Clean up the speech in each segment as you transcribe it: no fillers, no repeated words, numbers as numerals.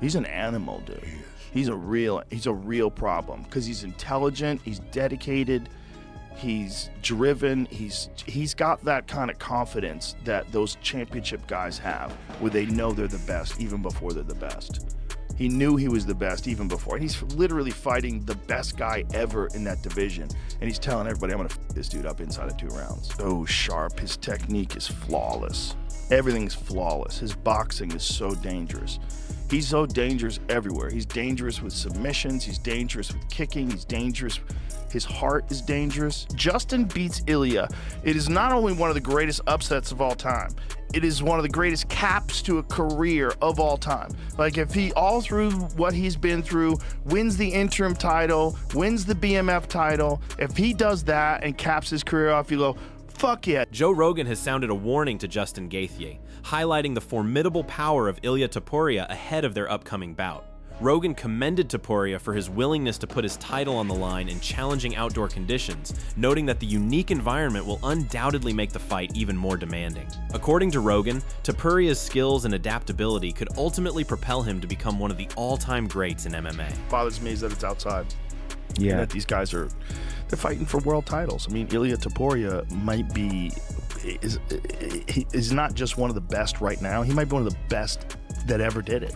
He's an animal, dude. He's a real problem because he's intelligent, he's dedicated, he's driven, he's got that kind of confidence that those championship guys have, where they know they're the best even before they're the best. He knew he was the best even before. And he's literally fighting the best guy ever in that division. And he's telling everybody, I'm gonna f this dude up inside of 2 rounds. So sharp, his technique is flawless. Everything's flawless. His boxing is so dangerous. He's so dangerous everywhere. He's dangerous with submissions. He's dangerous with kicking. He's dangerous. His heart is dangerous. Justin beats Ilia. It is not only one of the greatest upsets of all time, it is one of the greatest caps to a career of all time. Like, if he, all through what he's been through, wins the interim title, wins the BMF title, if he does that and caps his career off, you go, fuck yeah. Joe Rogan has sounded a warning to Justin Gaethje, highlighting the formidable power of Ilia Topuria ahead of their upcoming bout. Rogan commended Topuria for his willingness to put his title on the line in challenging outdoor conditions, noting that the unique environment will undoubtedly make the fight even more demanding. According to Rogan, Topuria's skills and adaptability could ultimately propel him to become one of the all-time greats in MMA. Bothers me is that it's outside. Yeah. And that these guys they're fighting for world titles. I mean, Ilia Topuria might be, is not just one of the best right now, he might be one of the best that ever did it.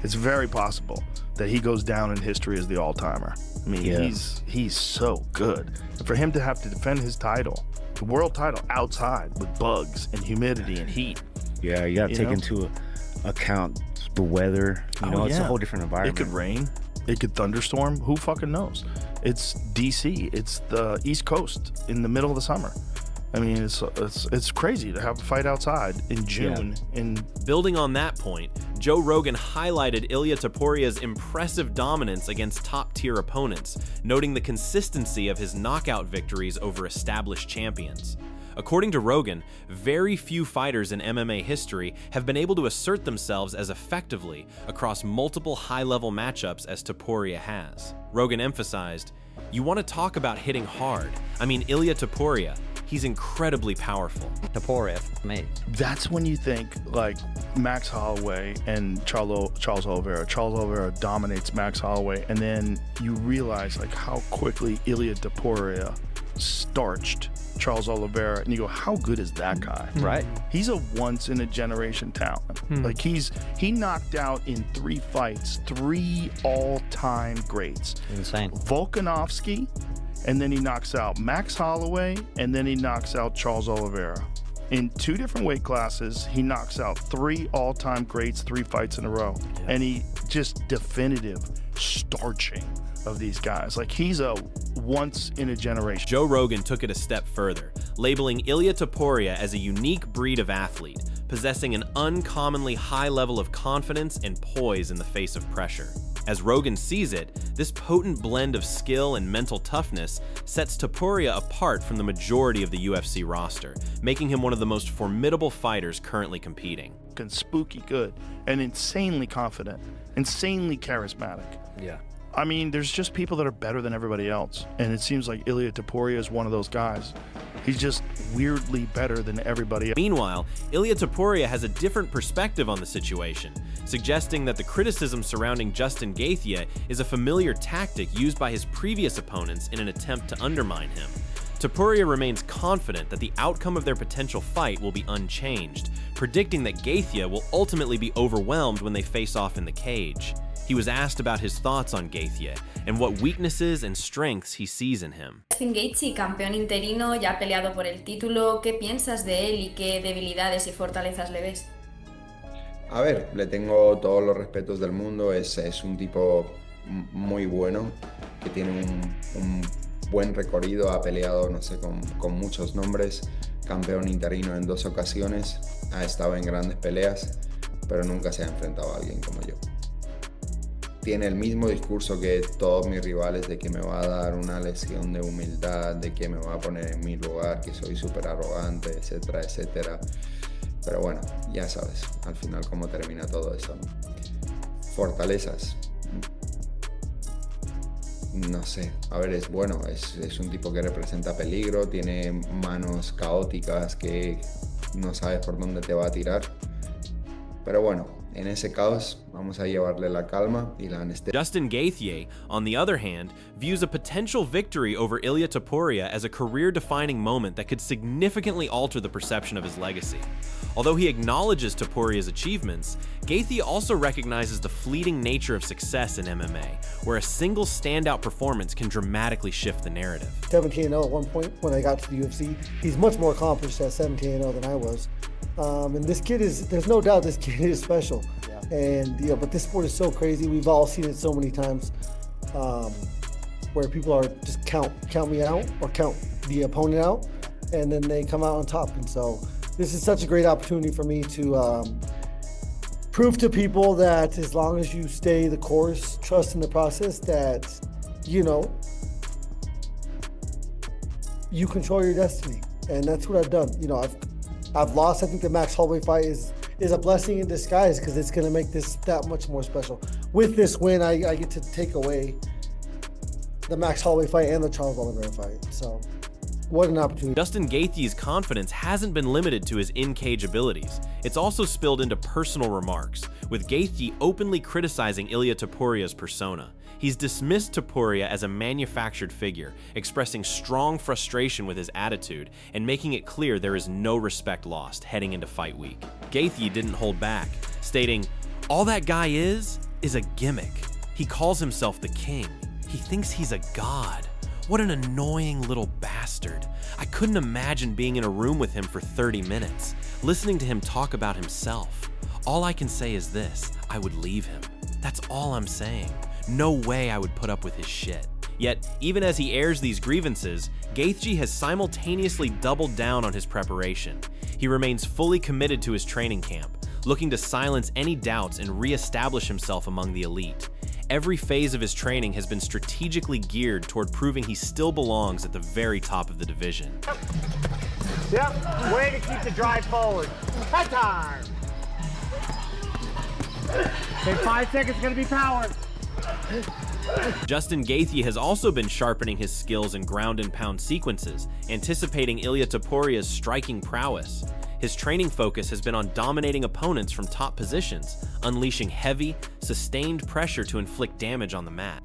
It's very possible that he goes down in history as the all-timer. I mean, yeah. he's so good. And for him to have to defend his title, the world title, outside with bugs and humidity and heat. Yeah, you got to take into account the weather. You know, it's a whole different environment. It could rain. It could thunderstorm. Who fucking knows? It's D.C. It's the East Coast in the middle of the summer. I mean, it's crazy to have a fight outside in June. Yeah. Building on that point, Joe Rogan highlighted Ilia Topuria's impressive dominance against top-tier opponents, noting the consistency of his knockout victories over established champions. According to Rogan, very few fighters in MMA history have been able to assert themselves as effectively across multiple high-level matchups as Topuria has. Rogan emphasized, "You want to talk about hitting hard? I mean, Ilia Topuria, he's incredibly powerful." Topuria, mate. That's when you think like Max Holloway and Charles Oliveira. Charles Oliveira dominates Max Holloway, and then you realize like how quickly Ilia Topuria starched Charles Oliveira, and you go, how good is that guy? Right. He's a once in a generation talent. Like he knocked out in 3 fights 3 all-time greats. Insane. Volkanovski, and then he knocks out Max Holloway, and then he knocks out Charles Oliveira. In 2 different weight classes, he knocks out 3 all-time greats 3 fights in a row. Yeah. And he just definitive starching of these guys. Like, he's a once in a generation. Joe Rogan took it a step further, labeling Ilia Topuria as a unique breed of athlete, possessing an uncommonly high level of confidence and poise in the face of pressure. As Rogan sees it, this potent blend of skill and mental toughness sets Topuria apart from the majority of the UFC roster, making him one of the most formidable fighters currently competing. And spooky good, and insanely confident, insanely charismatic. Yeah. I mean, there's just people that are better than everybody else, and it seems like Ilia Topuria is one of those guys. He's just weirdly better than everybody else. Meanwhile, Ilia Topuria has a different perspective on the situation, suggesting that the criticism surrounding Justin Gaethje is a familiar tactic used by his previous opponents in an attempt to undermine him. Topuria remains confident that the outcome of their potential fight will be unchanged, predicting that Gaethje will ultimately be overwhelmed when they face off in the cage. He was asked about his thoughts on Gaethje and what weaknesses and strengths he sees in him. Justin Gaethje, campeón interino, ya ha peleado por el título. ¿Qué piensas de él y qué debilidades y fortalezas le ves? A ver, le tengo todos los respetos del mundo. Es un tipo muy bueno, que tiene un buen recorrido, ha peleado, no sé, con muchos nombres. Campeón interino en 2 ocasiones, ha estado en grandes peleas, pero nunca se ha enfrentado a alguien como yo. Tiene el mismo discurso que todos mis rivales, de que me va a dar una lección de humildad, de que me va a poner en mi lugar, que soy súper arrogante, etcétera, etcétera. Pero bueno, ya sabes, al final cómo termina todo eso, ¿no? Fortalezas. No sé, a ver, es bueno, es un tipo que representa peligro, tiene manos caóticas que no sabes por dónde te va a tirar. Pero bueno, en ese caos vamos a llevarle la calma y la anestesia. Justin Gaethje, on the other hand, views a potential victory over Ilia Topuria as a career-defining moment that could significantly alter the perception of his legacy. Although he acknowledges Topuria's achievements, Gaethje also recognizes the fleeting nature of success in MMA, where a single standout performance can dramatically shift the narrative. 17-0 at one point when I got to the UFC. He's much more accomplished at 17-0 than I was. And this kid is, there's no doubt this kid is special. Yeah. And, you know, but this sport is so crazy. We've all seen it so many times where people are just count me out or count the opponent out, and then they come out on top. And so this is such a great opportunity for me to prove to people that as long as you stay the course, trust in the process, that, you know, you control your destiny. And that's what I've done. You know, I've lost. I think the Max Holloway fight is a blessing in disguise, because it's going to make this that much more special. With this win, I get to take away the Max Holloway fight and the Charles Oliveira fight. So what an opportunity. Justin Gaethje's confidence hasn't been limited to his in-cage abilities. It's also spilled into personal remarks, with Gaethje openly criticizing Ilia Topuria's persona. He's dismissed Topuria as a manufactured figure, expressing strong frustration with his attitude and making it clear there is no respect lost heading into fight week. Gaethje didn't hold back, stating, "All that guy is a gimmick. He calls himself the king. He thinks he's a god. What an annoying little bastard. I couldn't imagine being in a room with him for 30 minutes, listening to him talk about himself. All I can say is this, I would leave him. That's all I'm saying. No way I would put up with his shit." Yet, even as he airs these grievances, Gaethje has simultaneously doubled down on his preparation. He remains fully committed to his training camp, looking to silence any doubts and re-establish himself among the elite. Every phase of his training has been strategically geared toward proving he still belongs at the very top of the division. Yep, way to keep the drive forward. High time. Take 5 seconds, gonna be power. Justin Gaethje has also been sharpening his skills in ground and pound sequences, anticipating Ilia Topuria's striking prowess. His training focus has been on dominating opponents from top positions, unleashing heavy, sustained pressure to inflict damage on the mat.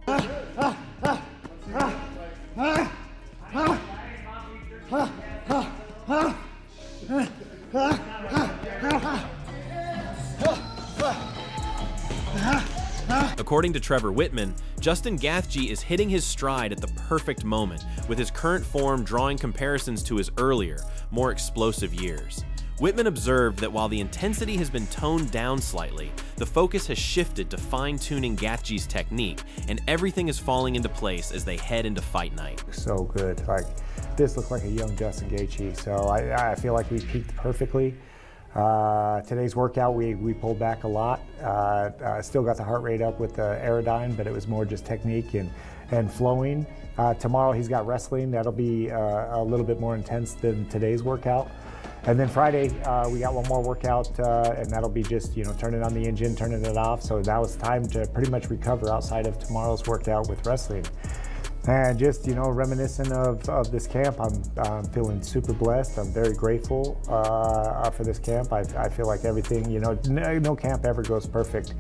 According to Trevor Whitman, Justin Gaethje is hitting his stride at the perfect moment, with his current form drawing comparisons to his earlier, more explosive years. Whitman observed that while the intensity has been toned down slightly, the focus has shifted to fine-tuning Gaethje's technique, and everything is falling into place as they head into fight night. So good. Like, this looked like a young Justin Gaethje, so I feel like we peaked perfectly. Today's workout, we pulled back a lot. Still got the heart rate up with the Aerodyne, but it was more just technique and flowing. Tomorrow he's got wrestling. That'll be a little bit more intense than today's workout. And then Friday, we got one more workout, and that'll be just, you know, turning on the engine, turning it off. So that was time to pretty much recover outside of tomorrow's workout with wrestling. And just, you know, reminiscent of this camp, I'm feeling super blessed. I'm very grateful for this camp. I feel like everything, you know, no camp ever goes perfect,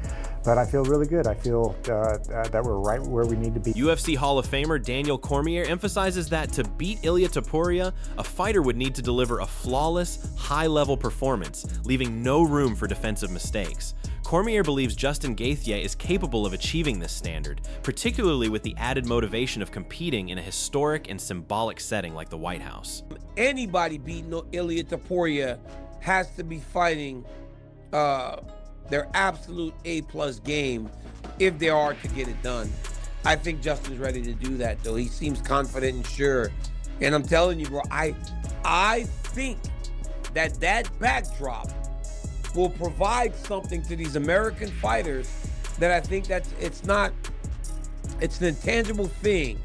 but I feel really good. I feel that we're right where we need to be. UFC Hall of Famer Daniel Cormier emphasizes that to beat Ilia Topuria, a fighter would need to deliver a flawless, high-level performance, leaving no room for defensive mistakes. Cormier believes Justin Gaethje is capable of achieving this standard, particularly with the added motivation of competing in a historic and symbolic setting like the White House. Anybody beating Ilia Topuria has to be fighting their absolute A+ game if they are to get it done. I think Justin's ready to do that, though. He seems confident and sure. And I'm telling you, bro, I think that backdrop will provide something to these American fighters that I think it's an intangible thing.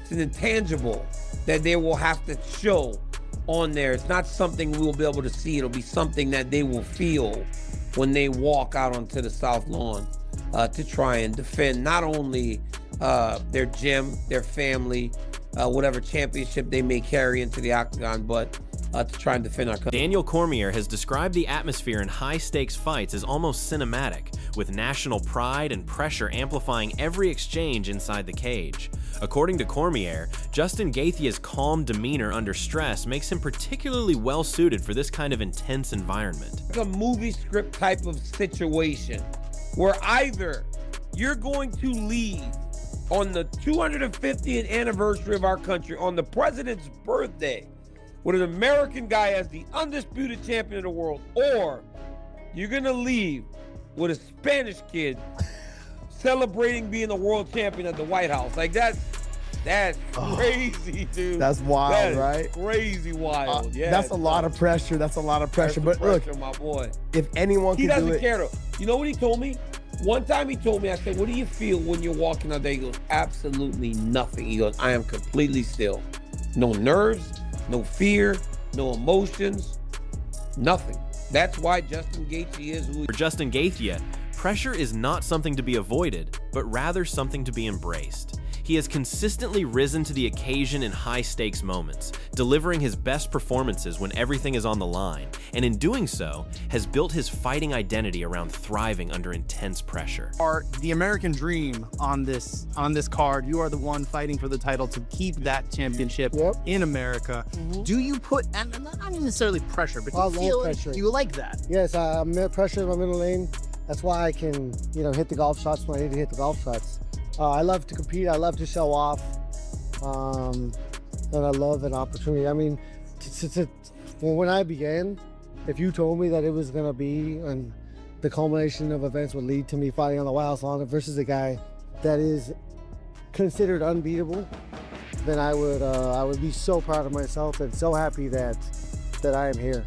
It's an intangible that they will have to show on there. It's not something we'll be able to see. It'll be something that they will feel when they walk out onto the South Lawn to try and defend not only their gym, their family, whatever championship they may carry into the octagon, but to try and defend our country. Daniel Cormier has described the atmosphere in high-stakes fights as almost cinematic, with national pride and pressure amplifying every exchange inside the cage. According to Cormier, Justin Gaethje's calm demeanor under stress makes him particularly well-suited for this kind of intense environment. Like a movie script type of situation, where either you're going to leave on the 250th anniversary of our country, on the president's birthday, with an American guy as the undisputed champion of the world, or you're gonna leave with a Spanish kid celebrating being the world champion at the White House. Like that's crazy, dude. That's wild, that is right? Crazy wild. Yeah. That's a lot of pressure. That's a lot of pressure. But pressure, look, my boy, if anyone he can do doesn't it, care though. You know what he told me? One time he told me, I said, what do you feel when you're walking out there? He goes, absolutely nothing. He goes, I am completely still. No nerves, no fear, no emotions, nothing. That's why Justin Gaethje is who he is. For Justin Gaethje, pressure is not something to be avoided, but rather something to be embraced. He has consistently risen to the occasion in high-stakes moments, delivering his best performances when everything is on the line, and in doing so, has built his fighting identity around thriving under intense pressure. Are the American dream on this card. You are the one fighting for the title to keep that championship in America. Do you put, and not necessarily pressure, but do you like that? Yes, I'm pressure in my middle lane. That's why I can, hit the golf shots when I need to hit the golf shots. I love to compete. I love to show off, and I love an opportunity. I mean, when I began, if you told me that it was going to be and the culmination of events would lead to me fighting on the White House lawn versus a guy that is considered unbeatable, then I would be so proud of myself and so happy that I am here.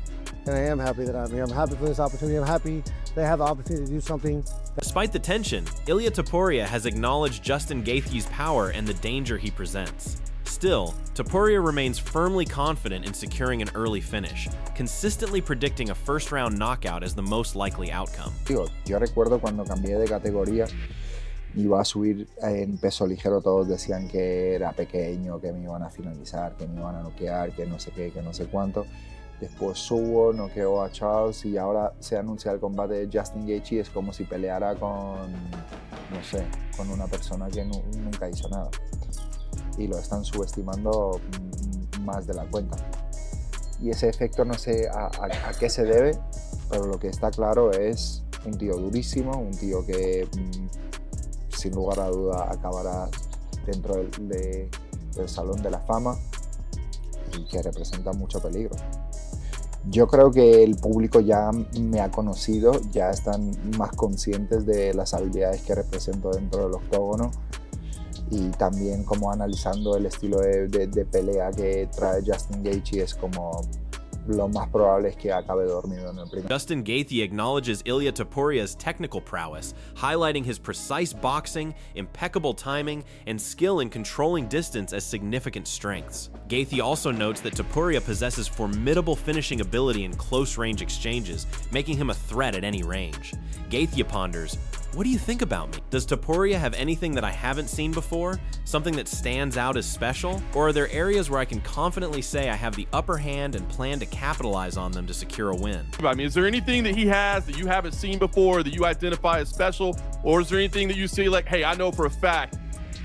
And I am happy that I'm here. I'm happy for this opportunity. I'm happy that I have the opportunity to do something. Despite the tension, Ilia Topuria has acknowledged Justin Gaethje's power and the danger he presents. Still, Topuria remains firmly confident in securing an early finish, consistently predicting a first-round knockout as the most likely outcome. Yo recuerdo cuando cambié de categoría, iba a subir en peso ligero, todos decían que era pequeño, que me iban a finalizar, que me iban a noquear, que no sé qué, que no sé cuánto. Después subo, noqueo a Charles y ahora se anuncia el combate de Justin Gaethje. Es como si peleara con, no sé, con una persona que nunca hizo nada. Y lo están subestimando más de la cuenta. Y ese efecto no sé a qué se debe, pero lo que está claro es un tío durísimo, un tío que sin lugar a duda acabará dentro del Salón de la Fama y que representa mucho peligro. Yo creo que el público ya me ha conocido, ya están más conscientes de las habilidades que represento dentro del octógono y también como analizando el estilo de pelea que trae Justin Gaethje es como lo más probable es que acabe dormido en el primer. Justin Gaethje acknowledges Ilia Topuria's technical prowess, highlighting his precise boxing, impeccable timing, and skill in controlling distance as significant strengths. Gaethje also notes that Topuria possesses formidable finishing ability in close-range exchanges, making him a threat at any range. Gaethje ponders, what do you think about me? Does Topuria have anything that I haven't seen before? Something that stands out as special? Or are there areas where I can confidently say I have the upper hand and plan to capitalize on them to secure a win? I mean, is there anything that he has that you haven't seen before that you identify as special? Or is there anything that you see like, hey, I know for a fact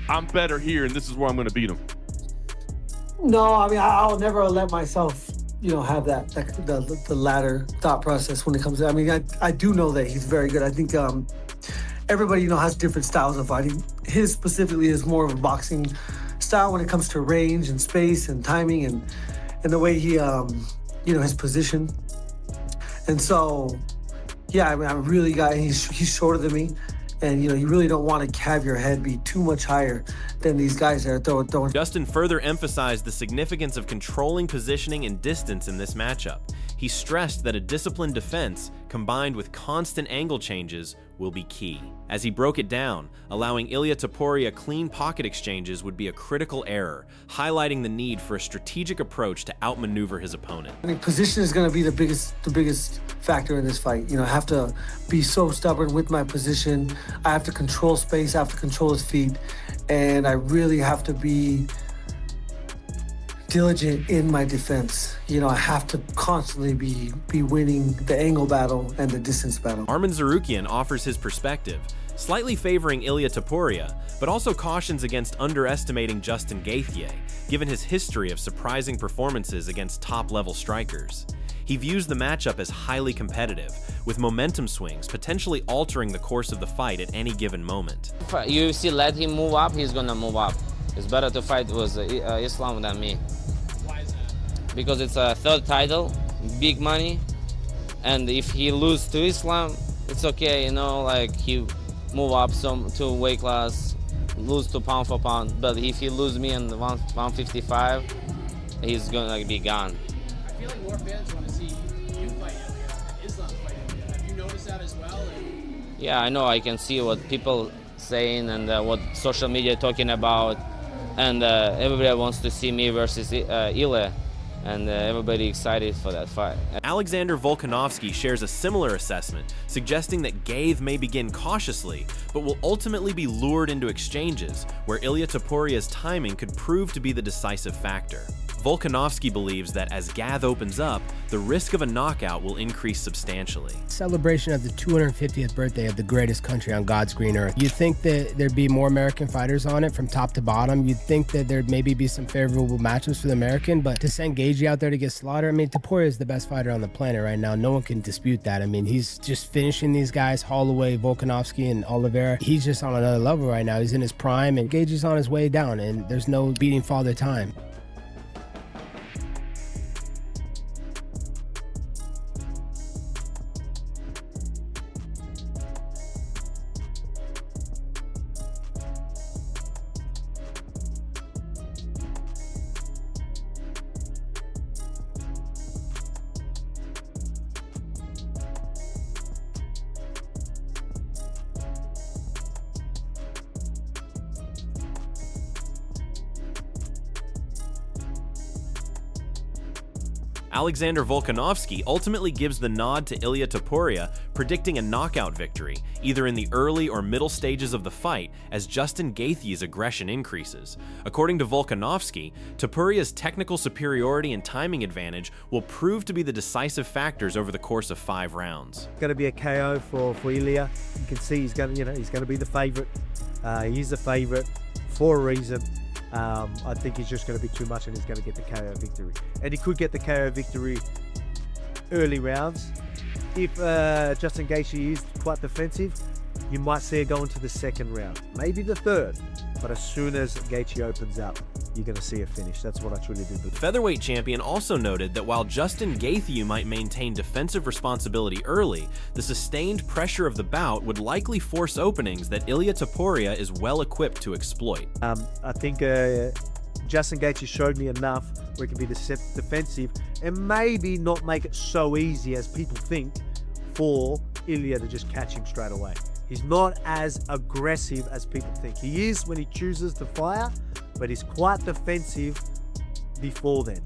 I'm better here and this is where I'm going to beat him? No, I mean, I'll never let myself, have the latter thought process when it comes to, I mean, I do know that he's very good. I think everybody, has different styles of fighting. His specifically is more of a boxing style when it comes to range and space and timing and the way he, his position. And so, yeah, I mean, I really he's shorter than me. And, you really don't want to have your head be too much higher than these guys that are throwing. Justin further emphasized the significance of controlling positioning and distance in this matchup. He stressed that a disciplined defense, combined with constant angle changes, will be key. As he broke it down, allowing Ilia Topuria clean pocket exchanges would be a critical error, highlighting the need for a strategic approach to outmaneuver his opponent. I mean, position is going to be the biggest factor in this fight. I have to be so stubborn with my position. I have to control space. I have to control his feet. And I really have to be diligent in my defense. You know, I have to constantly be winning the angle battle and the distance battle. Arman Tsarukyan offers his perspective, slightly favoring Ilia Topuria, but also cautions against underestimating Justin Gaethje, given his history of surprising performances against top-level strikers. He views the matchup as highly competitive, with momentum swings potentially altering the course of the fight at any given moment. If UFC let him move up, he's gonna move up. It's better to fight with Islam than me. Why is that? Because it's a third title, big money, and if he loses to Islam, it's okay, you know, like he move up to weight class, lose to pound for pound. But if he lose me in 155, he's gonna be gone. I feel like more fans want to see you fight Islam fight Ilia. Have you noticed that as well? Yeah, I know. I can see what people saying and what social media talking about, and everybody wants to see me versus Ilia, and everybody excited for that fight. Alexander Volkanovski shares a similar assessment, suggesting that Gaethje may begin cautiously, but will ultimately be lured into exchanges where Ilia Topuria's timing could prove to be the decisive factor. Volkanovski believes that as Gaethje opens up, the risk of a knockout will increase substantially. Celebration of the 250th birthday of the greatest country on God's green earth. You'd think that there'd be more American fighters on it from top to bottom. You'd think that there'd maybe be some favorable matchups for the American, but to send Gaethje out there to get slaughtered, I mean, Topuria is the best fighter on the planet right now. No one can dispute that. I mean, he's just finishing these guys, Holloway, Volkanovski, and Oliveira. He's just on another level right now. He's in his prime, and Gaethje's on his way down, and there's no beating Father Time. Alexander Volkanovski ultimately gives the nod to Ilia Topuria, predicting a knockout victory, either in the early or middle stages of the fight, as Justin Gaethje's aggression increases. According to Volkanovski, Topuria's technical superiority and timing advantage will prove to be the decisive factors over the course of 5 rounds. It's going to be a KO for Ilia. You can see he's going to be the favorite. He's the favorite for a reason. I think he's just going to be too much and he's going to get the KO victory. And he could get the KO victory early rounds. If Justin Gaethje is quite defensive, you might see it go into the 2nd round, maybe the 3rd. But as soon as Gaethje opens up, you're going to see a finish. That's what I truly do believe. The featherweight champion also noted that while Justin Gaethje might maintain defensive responsibility early, the sustained pressure of the bout would likely force openings that Ilia Topuria is well equipped to exploit. I think Justin Gaethje showed me enough where it can be defensive and maybe not make it so easy as people think for Ilia to just catch him straight away. He's not as aggressive as people think. He is when he chooses to fire, but he's quite defensive before then.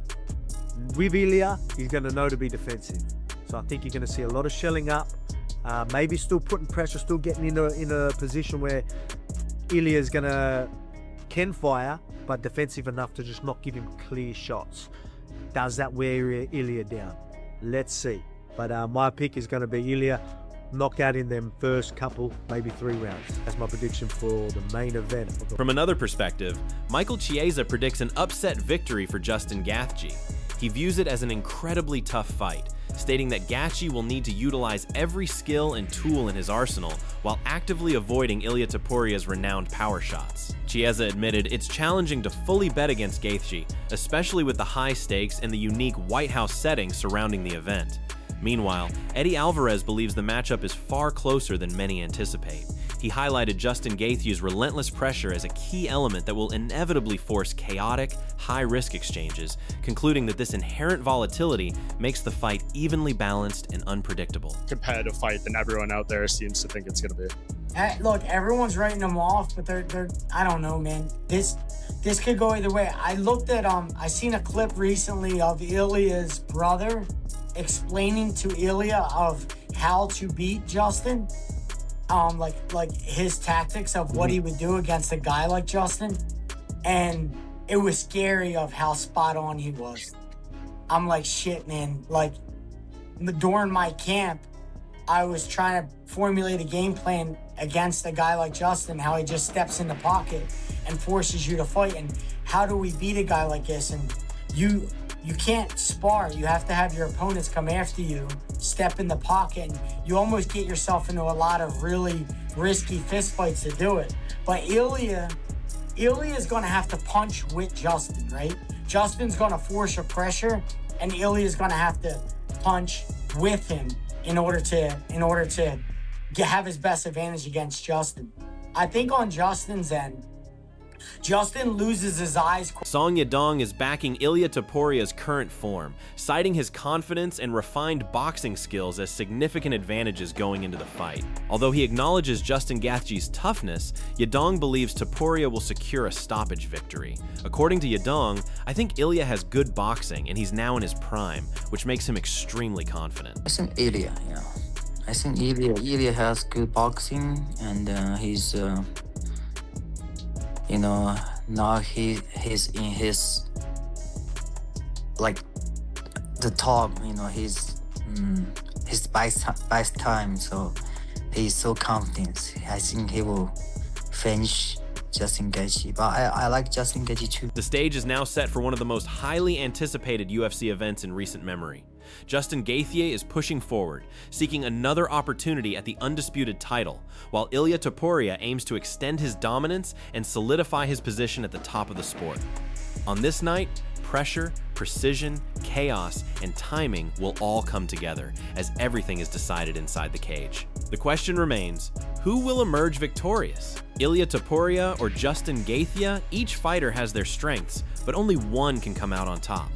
With Ilia, he's going to know to be defensive. So I think you're going to see a lot of shelling up, maybe still putting pressure, still getting in a position where Ilia can fire, but defensive enough to just not give him clear shots. Does that wear Ilia down? Let's see. But my pick is going to be Ilia. Knockout in them first couple, maybe 3 rounds. That's my prediction for the main event. From another perspective, Michael Chiesa predicts an upset victory for Justin Gaethje. He views it as an incredibly tough fight, stating that Gaethje will need to utilize every skill and tool in his arsenal while actively avoiding Ilia Topuria's renowned power shots. Chiesa admitted it's challenging to fully bet against Gaethje, especially with the high stakes and the unique White House setting surrounding the event. Meanwhile, Eddie Alvarez believes the matchup is far closer than many anticipate. He highlighted Justin Gaethje's relentless pressure as a key element that will inevitably force chaotic, high-risk exchanges, concluding that this inherent volatility makes the fight evenly balanced and unpredictable. Competitive fight than everyone out there seems to think it's going to be. Look, everyone's writing them off, but they're I don't know, man. This could go either way. I looked at I seen a clip recently of Ilia's brother explaining to Ilia of how to beat Justin, like his tactics of what he would do against a guy like Justin, and it was scary of how spot on he was. I'm like, shit, man. Like, during my camp, I was trying to formulate a game plan against a guy like Justin, how he just steps in the pocket and forces you to fight. And how do we beat a guy like this? And you can't spar. You have to have your opponents come after you, step in the pocket, and you almost get yourself into a lot of really risky fistfights to do it. But Ilia is going to have to punch with Justin, right? Justin's going to force a pressure, and Ilia's going to have to punch with him in order to have his best advantage against Justin. I think on Justin's end, Justin loses his eyes. Song Yadong is backing Ilia Topuria's current form, citing his confidence and refined boxing skills as significant advantages going into the fight. Although he acknowledges Justin Gaethje's toughness, Yadong believes Topuria will secure a stoppage victory. According to Yadong, I think Ilia has good boxing and he's now in his prime, which makes him extremely confident. I think Ilia, yeah. I think Ilia has good boxing, and he's now he's in his, like, the top, he's his best time, so he's so confident. I think he will finish Justin Gaethje, but I like Justin Gaethje too. The stage is now set for one of the most highly anticipated UFC events in recent memory. Justin Gaethje is pushing forward, seeking another opportunity at the undisputed title, while Ilia Topuria aims to extend his dominance and solidify his position at the top of the sport. On this night, pressure, precision, chaos, and timing will all come together as everything is decided inside the cage. The question remains, who will emerge victorious? Ilia Topuria or Justin Gaethje? Each fighter has their strengths, but only one can come out on top.